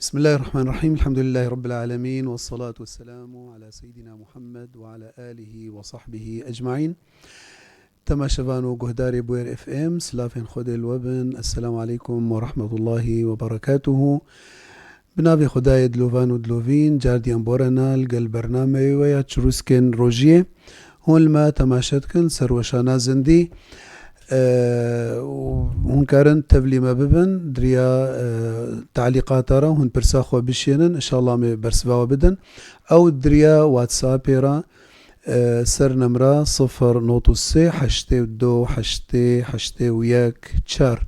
بسم الله الرحمن الرحيم. الحمد لله رب العالمين، والصلاة والسلام على سيدنا محمد وعلى آله وصحبه أجمعين. تما شبانو جهداري بوير اف ام سلافين خودي الوبن. السلام عليكم ورحمة الله وبركاته. بنابي خداي دلوفان ودلوفين جارديان بورانال قل برنامج ويا تشروسكن روجيه هون ما تماشتكن سروشانا زندي هون كارن تبلي ما ببن دريا تعليقات را هون برساخوا بشينن إن شاء الله مي برسباوا بدن أو دريا واتساب را سر نمرة 0.8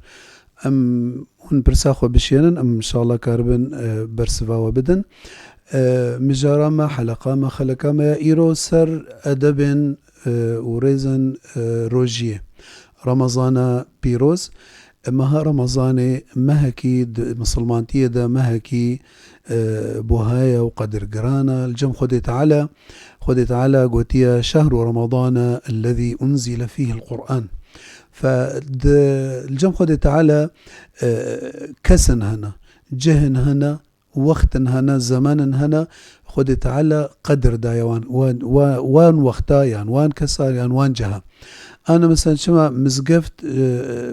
أم هون برساخوا بشينن أم إن شاء الله كاربن برسباوا بدن مجارا ما حلقة ما خلقا ما إيرو سر أدب وريزن روجيه رمضان بيروز مها رمضان مهكي مسلمانتية دا مهكي بوهاية وقدر قرانا الجم خدت على قوتيا شهر رمضان الذي أنزل فيه القرآن. فالجم خدت على كسن هنا جهن هنا وقت هنا زمان هنا خدت على قدر دايوان وان وقتا يعني وان كسار يعني وان جهة. أنا مثلا شما مزقفت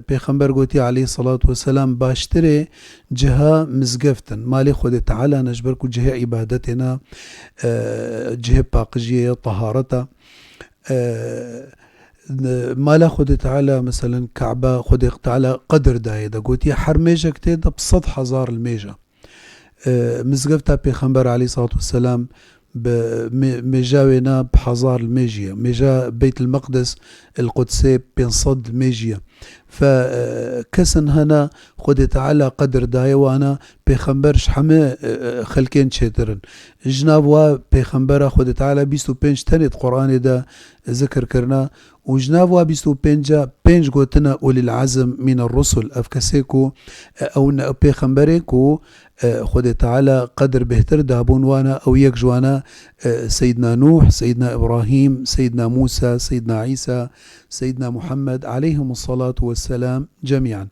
بيخنبر قوتي عليه الصلاة والسلام باشتري جهة مزقفتن مالي خود تعالى نجبركو جهة عبادتنا جهة باقجية طهارتا مالا خود تعالى مثلا كعبة خود تعالى قدر دايدا قوتي حرميجة كتيدا بصد حزار الميجة مزقفتا بيخنبر عليه الصلاة والسلام ميجاوينا بحزار الميجيا ميجا بيت المقدس القدسي بينصد ميجيا. فكسن هنا خدت على قدر داي وانا بيخنبرش حمي خلكين شترن جنابوا بيخنبرا خدت على بيستو بينج تانيت قرآن دا ذكر كرنا وجنابوا بيستو بينج قوتنا أولي العزم من الرسل أفكسيكو أو بيخنبريكو خدت على قدر بهتر دابون وانا أو يكجوانا سيدنا نوح سيدنا إبراهيم سيدنا موسى سيدنا عيسى سيدنا محمد عليهم الصلاة والسلام جميعا.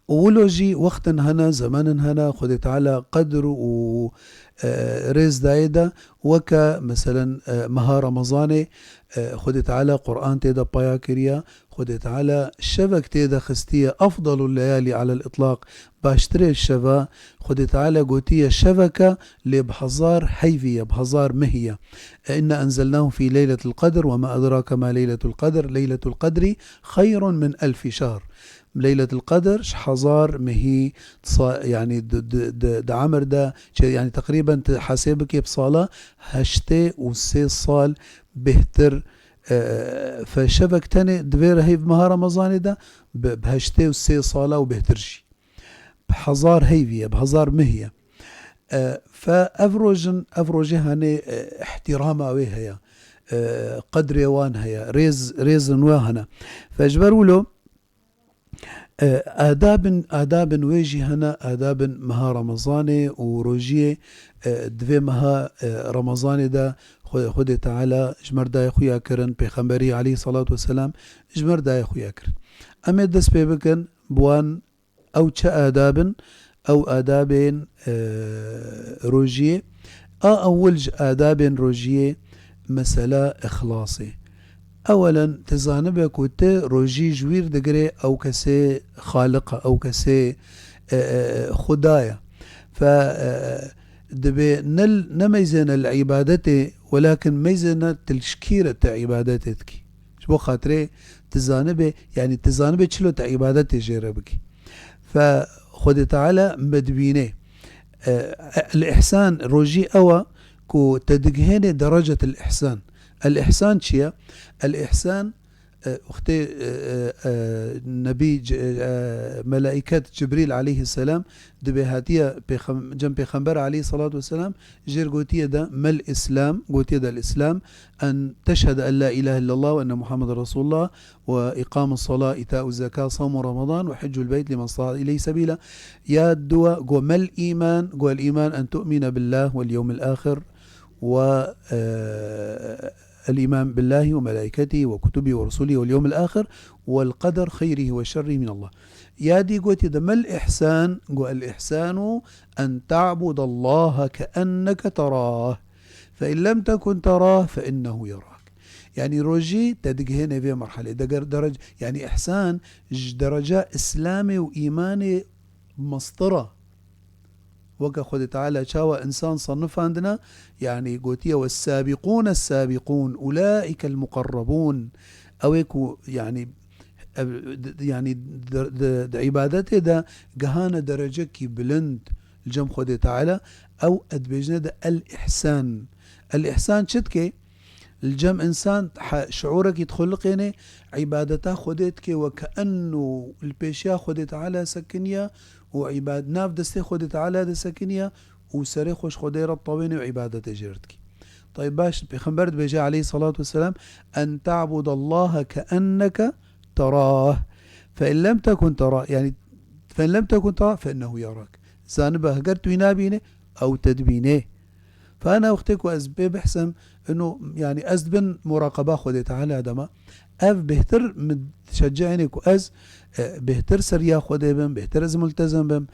ولوجي وقتا هنا زمان هنا خدت على قدر وريز دايدا وكا مثلا مها رمضاني خدت على قرآن تيدا بايا كريا خدت على شبك تيدا خستية أفضل الليالي على الإطلاق باشتري الشبا خدت على قوتية شبكة لبحزار حيفية بحزار مهية إن أنزلناه في ليلة القدر وما أدراك ما ليلة القدر ليلة القدر خير من 1000 شهر. ليلة القدر حزار مهي يعني دا عمر دا يعني تقريبا حاسبك بصالة هشتي وسي صال بهتر فشبك تاني دبير هي بمها رمضان دا بهشتي وسي صالة وبهترشي بحزار هيفية بحزار مهية فأفروجي هاني احترام اويها قدر يوان هيا ريز نواهنا فاجبروا له آداب ويجي هنا آداب مها رمضاني وروجيه دوي مها رمضاني دا خود تعالى جمر دا يخويا كرن بيخنبري عليه الصلاة والسلام جمر دا يخويا كرن أمي دس بيبكن بوان أو تشا آداب أو آداب روجيه أول آداب روجيه مسألة إخلاصي. اولا تزانبك وت روجي جوير دقري او كسي خالقه او كسي خدايا ف دبي نميزن العبادتي ولكن ميزن تشكيرة عبادتك شبو خاطري تزانبي يعني تزانبي تشلو عبادتي جيربك فخد تعالى مدبيني الإحسان روجي أوا كو تدقهيني درجة الإحسان. الإحسان شيء الإحسان أختي نبي ملائكة جبريل عليه السلام دبهاتية جنب بيخنبر عليه الصلاة والسلام جير قوتية دا ما الإسلام قوتية دا الإسلام أن تشهد أن لا إله إلا الله وأن محمد رسول الله وإقام الصلاة إيتاء الزكاة صوم رمضان وحج البيت لمن استطاع إليه سبيلا يا الدواء قو ما الإيمان قو الإيمان أن تؤمن بالله واليوم الآخر الإيمان بالله وملائكته وكتبه ورسله واليوم الآخر والقدر خيره وشره من الله. يادي قوتي ده ما الإحسان؟ قو الإحسان أن تعبد الله كأنك تراه فإن لم تكن تراه فإنه يراك. يعني روجي تدقهنا في مرحلة درجة، يعني إحسان درجة إسلامي وإيماني مسطرة وكا خد تعالى شاوى إنسان صنف عندنا يعني قوتية والسابقون السابقون أولئك المقربون أويكو يعني عبادته ده جهانا درجة كي بلند الجم خد تعالى أو أدبجنا ده الإحسان. الإحسان شتكي الجم إنسان شعورك يدخلق يعني عبادته خدتك وكأنه البيشيا خد تعالى سكنيا وعباد ناف دستي خد تعالى ده سكنيا وسري خوش خدير الطويني وعبادة جرتك. طيب باش بيخنبر بيجي عليه الصلاة والسلام أن تعبد الله كأنك تراه فإن لم تكن تراه، يعني فإن لم تكن تراه فإنه يراك. زانبه قرت وينابينه أو تدبينه. فأنا أختك وأزبي بحسم إنه يعني أزبن مراقبة خدي تعالى دما أف بهتر متشجعني كأز بهتر سريا خدي بم بهتر أز ملتزم بم.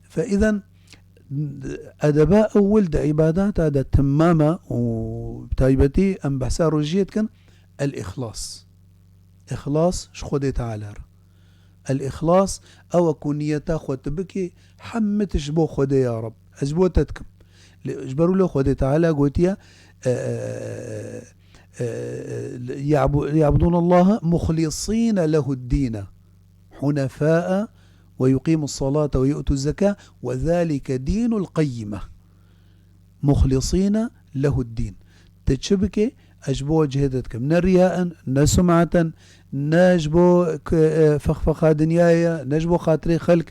فإذا أدباء أول دا عبادات هذا تماما وتايبتي أم بحسا رجيت كان الإخلاص. إخلاص شخدي تعالى الإخلاص أو كونيتا خدتبكي حمت شبو خدي يا رب أجبو تتكم اجبروا له خدي تعالى قوتيا يعبدون الله مخلصين له الدين حنفاء ويقيموا الصلاة ويؤتوا الزكاة وذلك دين القيمة. مخلصين له الدين تتشبكي أجبو جهدتك من رياء نسمعة نجبو فخفخا دنيايا نجبو خاطري خلق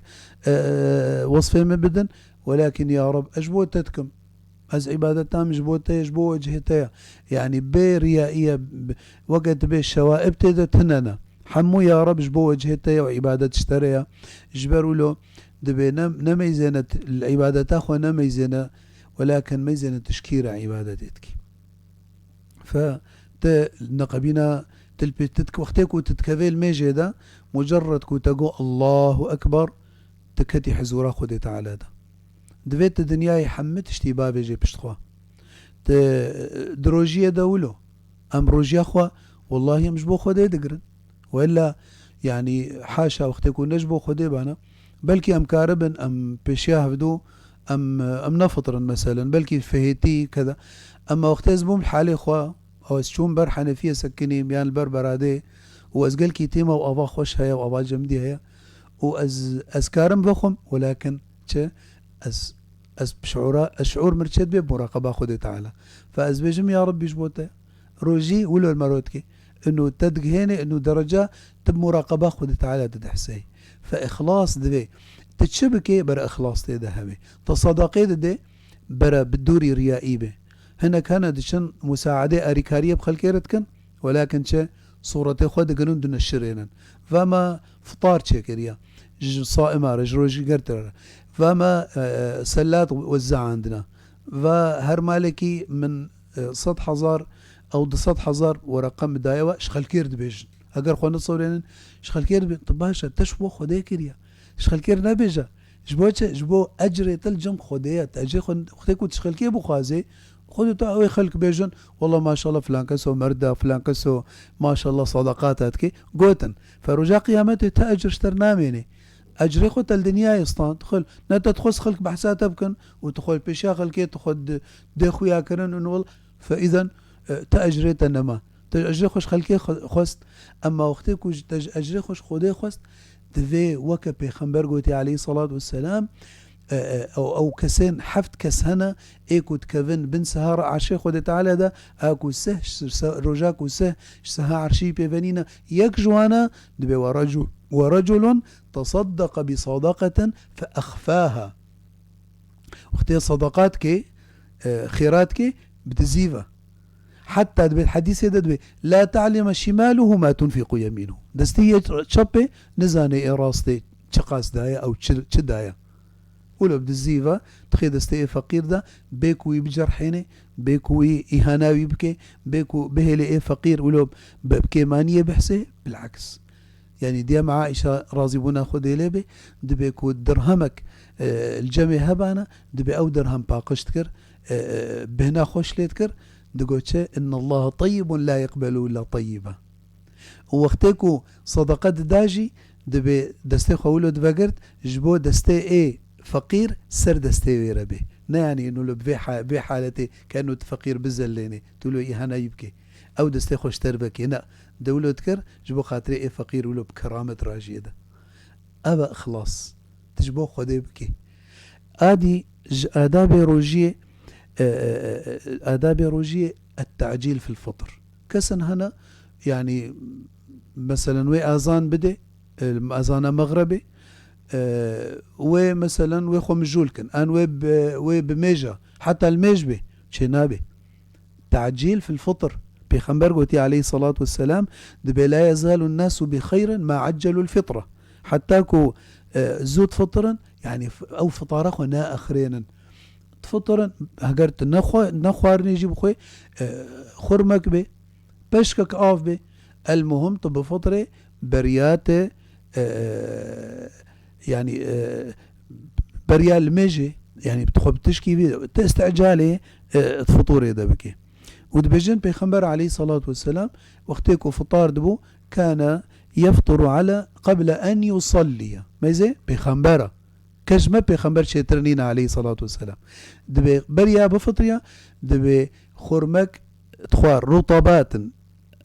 وصفه مبدن، ولكن يا رب أجبو تتكم از عبادتها مجبوتها يجبو وجهتها يعني بريائية وقت بالشوائب تدتننا حمو يا رب جبو وجهتها وعبادة اشتريها جبروا له دبي نميزنا العبادة اخوة نميزنا ولكن ميزنا تشكير عبادتك. فنقبنا تلبتك وقتك وتتكفي الميجي مجرد كو تقو الله أكبر تكتي حزورا خدي تعالى ده دفيت الدنيا يحمد اشتباه بيجي بشتخوا دروجية دولو أم روجيا أخوة والله مجبو خدي دقرن وإلا يعني حاشا وقتكو نجبو خدي بانا بلكي أم كاربن أم بشياه بدو أم نفطرن مثلا بلكي فهيتي كذا. أما وقت أزبوم الحالي أخوة أو أسشون بر حنفية سكني ميان البر برادي وأزقل كيتيمة وأبا خوش هيا وأبا جمدي هيا وأزكارم بخم ولكن الشعور مرشد بمراقبة خدي تعالى. فأزبجم يا رب يجبوته روجي ولو المروتكي انه تدقهيني انه درجة تب مراقبة خدي تعالى تدحسي. فإخلاص دبي تتشبكي برا إخلاص تي دهبي تصدقي دي برا بدوري ريائي به هنا كان دشن مساعدة أريكارية بخلكيرتكن ولكن شي صورتي خود قنون دون الشرينن فما فطار شكريا صائمة رجروجي قرتر فما سلات وزع عندنا فهر مالكي من 100,000 أو 100,000 ورقم دايوة شخلكير دبيجن أقر خوان الصورين شخلكير طباشا تشبو خدي كريا شخلكير نبيجا جبو أجري تلجم خديات أجري خديكو تشخلكي بو خازي خذوا تعوي خلق بيجن والله ما شاء الله فلان كسو مرده فلان كسو ما شاء الله صدقاتك قوتن فرجاء قيامته تأجر اشترناميني أجري خد الدنيا يسطان تدخل نتا تخص خلق بحسات أبكن وتدخل بيشا خلقي تخد ديخو ياكرن انه فإذا تأجري تنما تأجري خوش خلقي خست أما وقتك تأجري خوش خودي خست دفي وكا بيخنبر قوتي عليه الصلاة والسلام أو كسين حفت كسهنا إيكو تكفن بن سهار عرشي خودي تعالى دا أكو سه رجاكو سه سها عرشي بيفنينا يك جوانا دبي ورجل تصدق بصدقة فأخفاها. وقتها صدقاتك خيراتك بتزيفة حتى دبي الحديث دبي لا تعلم شماله ما تنفق يمينه دستي تشبي نزاني إراستي تشقاس دايا أو تشدايا ولو بدزيفا تخي دستي فقير ده بيكوي بجرحيني بيكوي إهاناوي بكي بيكو بهلي إيه فقير ولو بكيمانية بحسي بالعكس. يعني ديما عائشة راضي بنا خذي لبي دبيكو درهمك الجمع هبانا دبي أو درهم باقشتكر بهنا خوش ليتكر دقوتش إن الله طيب لا يقبل إلا طيبا. ووقتكو صدقات داجي دبي دستي خولو دبقرت جبو دستي ايه فقير سر دستي ويربي يعني انه لو بي حالتي كانه فقير بزليني تقولوا ايه هنا يبكي او دستي خوش تربكي لا دولو تكر جبو خاطري ايه فقير ولو بكرامة راجيدة ابا اخلاص تجبو خدي بكي. ادي آداب روجية آداب روجية التعجيل في الفطر كسن هنا يعني مثلا وي اذان بدي اذان مغربي ومثلا وي خمجولكن ان وي بميجا حتى الميجبي شنابي تعجيل في الفطر بيخنبر قوتي عليه الصلاة والسلام دبي لا يزال الناس بخير ما عجلوا الفطرة حتى كو زود فطرا يعني او فطارخو نا اخرين فطرا هقرت نخوارني يجيب خوي خرمك بي بشكك آف بي المهم طب فطرة بريات يعني بريال ميجي يعني بتخب تشكي بي تستعجالي الفطور إذا بكي. ودبجن بيخنبر عليه الصلاة والسلام وقتك فطار دبو كان يفطر على قبل أن يصلي ما زي بيخنبره كجمة بيخنبر شيطرنين عليه الصلاة والسلام دبي بريا بفطريا دبي خرمك تخوار رطبات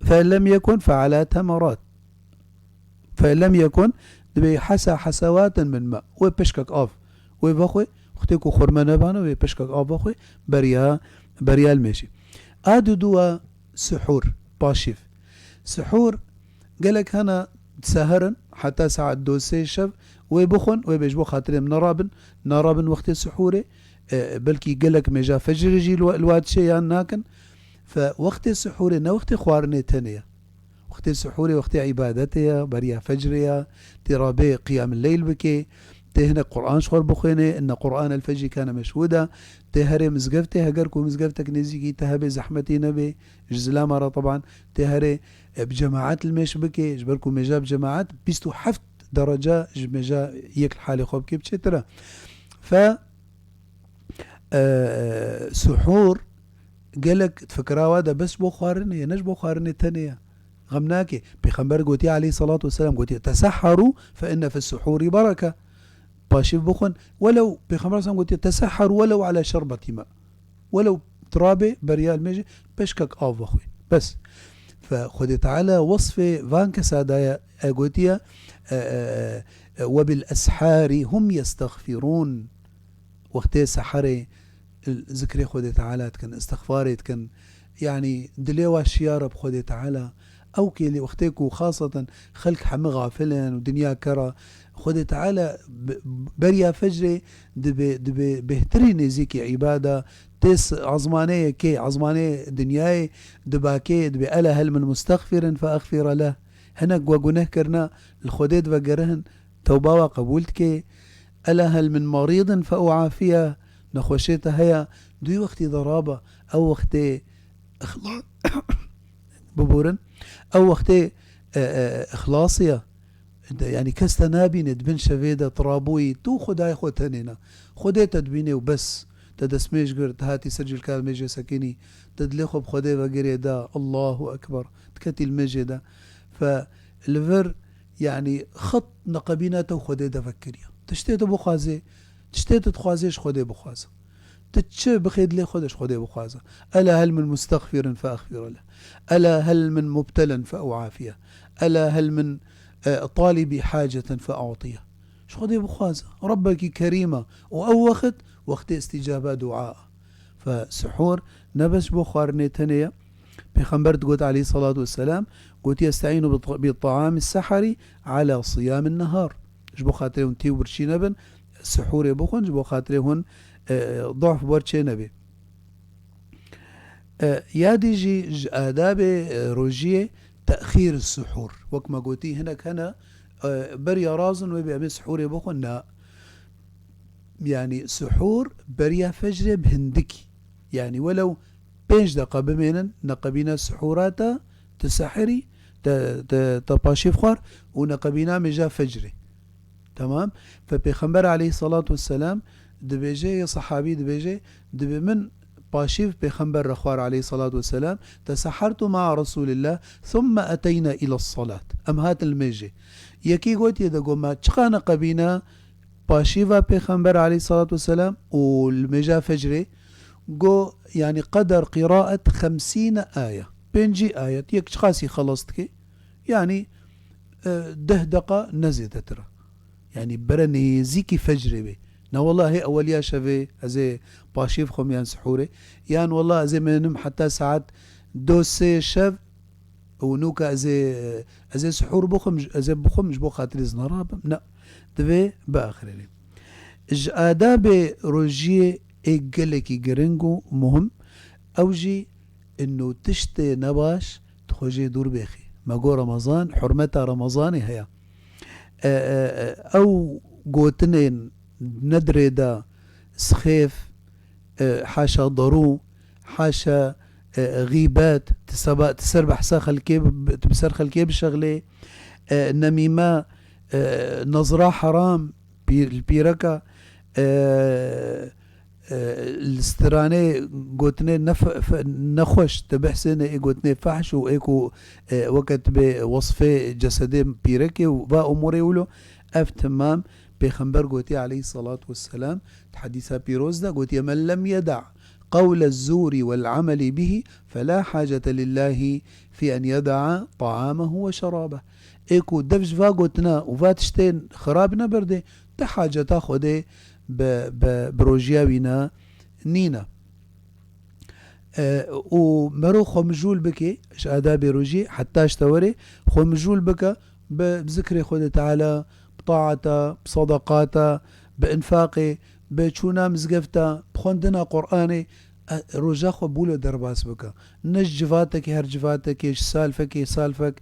فإن لم يكن فعلى تمرات فإن لم يكن دبي حسا حسوات من ماء وبشكك آف وبخوي اختيكو خرمانة بانا وبشكك آف بخوي بريا الماشي. آدو دوا سحور باشيف سحور قالك هنا سهرن حتى ساعة دوسي شف ويبخن ويبجبو خاطرهم نرابن وقت السحوري بلكي قالك مجا فجر يجي الواد شيئا ناكن فوقت السحوري نا وقت خوارني تانية وقت السحوري وقت عبادتي بريا فجريا ترابي قيام الليل بكي تهنا قرآن شخور بخيني إن قرآن الفجر كان مشهودا تهري مزقفتي هقركو مزقفتك نزيكي تهبي زحمتي نبي جزلا مرة طبعا تهري بجماعات المش بكي جبركو مجاب جماعات بيستو حفت درجة مجا يك الحالي خوب كيف تشترى ف سحور قالك تفكرها وادا بس بخارني نج بخارني تانية غمناكي بيخنبر قوتي عليه الصلاة والسلام قوتي تسحروا فإن في السحور بركة باشيف بخن ولو بيخنبر سلام قوتي تسحروا ولو على شربة ماء ولو ترابي بريال ميجي بشكك آف أخوي بس فخذ تعالى وصفه فانك سادايا قوتي وبالأسحار هم يستغفرون وقت سحري ذكري خذ تعالى كان استغفاري كان يعني دليوا الشيارة بخذ تعالى أو كي وقتك خاصة خلق حمي غافلا ودنيا كرا خذ تعالى بريا فجري دبي بهترين زيكي عبادة تس عظمانية كي عظمانية دنياي دباكي دبي ألا هل من مستغفر فأغفر له هناك وقنه كرنا الخديد وقرهن توبة قبولتك ألا هل من مريض فأعافيه نخوشيتها هيا دوي وقتي ضرابة أو وقتي ببورن أو وقتي إخلاصية يعني كستنابي ندبن شفيدة ترابوي تو خداي خوتنينا خدي تدبيني وبس تدسميش قرد هاتي سجل كالميجي سكيني تدليخو بخدي وقري دا الله أكبر تكتي الميجي دا فالفر يعني خط نقبيناته خدي دا فكريا تشتيت بخازي تشتيت تخازيش خدي بخازة تتش بخيد لي خدش خدي بخازة ألا هل من مستغفر فأغفر له ألا هل من مبتلا فأعافيه ألا هل من طالبي حاجة فأعطيه شو خدي بخازة ربك كريمة وأو وقت استجابة دعاء فسحور نبش بخارني تنية بخنبر تقول عليه الصلاة والسلام قلت يستعين بالطعام السحري على صيام النهار جبو خاطرهن تيو برشي نبن سحور بخون جبو خاطرهن ضعف برشي نبي يادي جي آداب روجية تأخير السحور وكما قلتي هناك هنا بريا رازن وبيعمل سحور بخون لا يعني سحور بريا فجر بهندكي يعني ولو 5 دقة بمينن نقبينا سحوراتا تسحري تباشي فخار ونقبينا مجا فجري تمام. فبيخمبر عليه الصلاة والسلام دبيجي صحابي دبي من باشيف بيخمبر رخوار عليه الصلاة والسلام تسحرت مع رسول الله ثم أتينا إلى الصلاة أم هات الميجي يكي قوت يدقو ما تشقانا قبينا باشيفا بيخمبر عليه الصلاة والسلام والمجا فجري قو يعني قدر قراءة 50 آية بينجي آية يك شخاصي خلصتك يعني 10 دقة نزيد ترى يعني برني زيكي فجري بي نا والله أوليا شفي أزي باشيف خم يان سحوري يان والله أزي منم حتى ساعات دوسي شف ونوكا أزي سحور بخم أزي بخم جبو خاطري زنراب نا دبي بآخرين إج آداب روجيه إيجالكي جرينجو مهم أوجي إنه تشتي نباش تخوجي دور بيخي ما جو رمضان حرمتها رمضاني هيا أو قوتنين ندري دا سخيف حاشا ضرو حاشا غيبات تسربح ساخل كيب تبسرخ الكيب شغلي نميمة نظرة حرام البيركة الاستراني قوتني نخوش تبحسن قوتني فحش وإيكو وقت بوصفه جسدي بيركي وبا أموري ولو تمام. بيخنبر قوتي عليه الصلاة والسلام تحديثا بيروز دا قوتي من لم يدع قول الزور والعمل به فلا حاجة لله في أن يدع طعامه وشرابه إيكو دفج فا قوتنا وفاتشتين خرابنا برده تحاجة تاخده بروجياوينا نينا ومرو خمجول بكي اش آداب روجي حتى اشتوري خمجول بك بذكر خود تعالى بطاعته بصدقاته بإنفاقه بچونا مزقفته بخوندنا قرآني روجا خو بولو درباس بك نش جفاتك هر جفاتك سالفك سالفك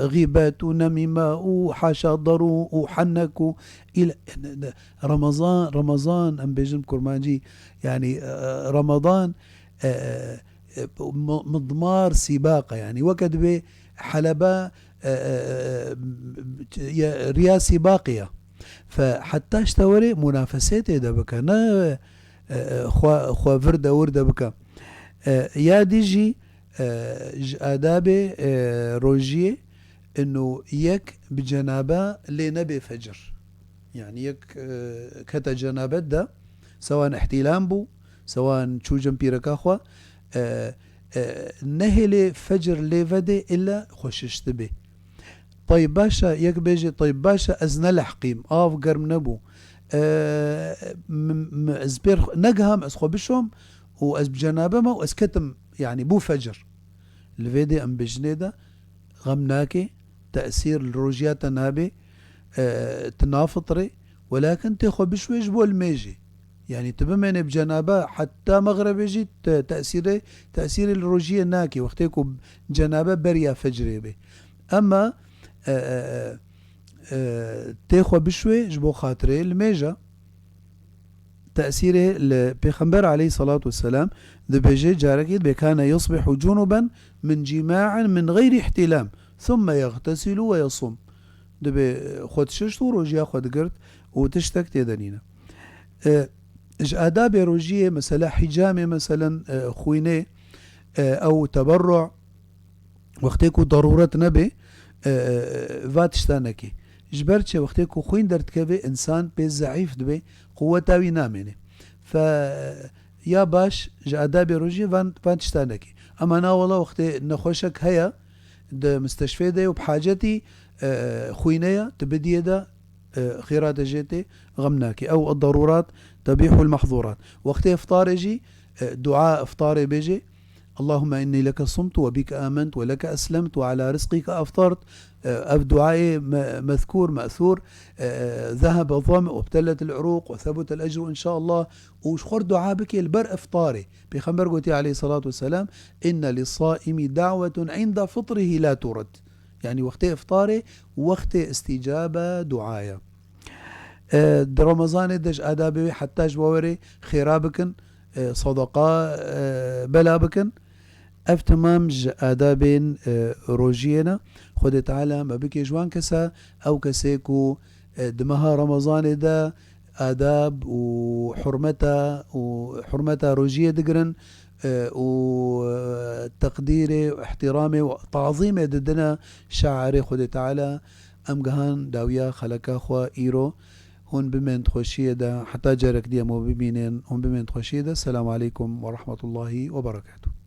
غيبات ونميمة وحاشا ضرو وحنك إلى رمضان أم بيجم كرمانجي يعني رمضان مضمار سباقة يعني وقت به حلبة رياسي باقية فحتى اشتوري منافساتي ده بك نا خوا فرده ورده بك يا ديجي آداب روجيه انه يك بجنابه لنبي فجر يعني يك كتا جنابت ده سواء احتلام بو سواء تشوجن بيرك خوا نهلي فجر ليفدي الا خوششت به طيب باشا يك بيجي طيب باشا ازنا الحقيم قرم نبو ازبير نقهم اسخو بشهم واز بجنابه واز كتم يعني بو فجر الفيدي ام بجنيده غمناكي تأثير الروجيات نابي تنافطري ولكن تخو بشويش بو الميجي يعني تبمني بجنابه حتى مغرب يجي تأثير الروجية ناكي وقتيكو جنابه بريا فجري بي اما تاخو بشوي جبو خاطري الميجا تأثيره البيغمبر عليه الصلاة والسلام دبيجي جاركيد بكان يصبح جنبا من جماع من غير احتلام ثم يغتسل ويصوم دبي خود ششتو روجيا خود قرد وتشتك تيدنينا اج آداب روجية مثلا حجامة مثلا خوينة او تبرع وقتيكو ضرورة نبي فاتشتانكي جبرتش وقتيكو خوين درت كبي انسان بي ضعيف دبي قوتاوي نامنه ف يا باش آداب روجي فاتشتانكي اما انا والله وقتي نخوشك هيا ده مستشفى ده وبحاجتي خوينية تبدي ده خيرات جيتي غمناكي او الضرورات تبيح المحظورات وقت افطار يجي دعاء افطاري بيجي اللهم إني لك صمت وبك آمنت ولك أسلمت وعلى رزقك أفطرت دعائي مذكور مأثور ذهب الظمأ وابتلت العروق وثبت الأجر إن شاء الله وشخور دعاء بك البر افطاري بخمبر قوتي عليه الصلاة والسلام إن للصائم دعوة عند فطره لا ترد يعني وقت افطاري وقت استجابة دعايا د رمضان دج آدابي حتى جووري خيرا بكن صدقاء بلا بكن اف تمام آدابين روجينا خود تعالى ما بكي جوان كسا او كسيكو دمها رمضان دا آداب وحرمتا روجية دقرن وتقديري واحترامي وتعظيمي ددنا شاعري خود تعالى ام جهان داويا خلقا خوا ايرو هون بمن تخشيه دا حتى جارك دي مو ببينين هون بمن تخشيه دا. السلام عليكم ورحمة الله وبركاته.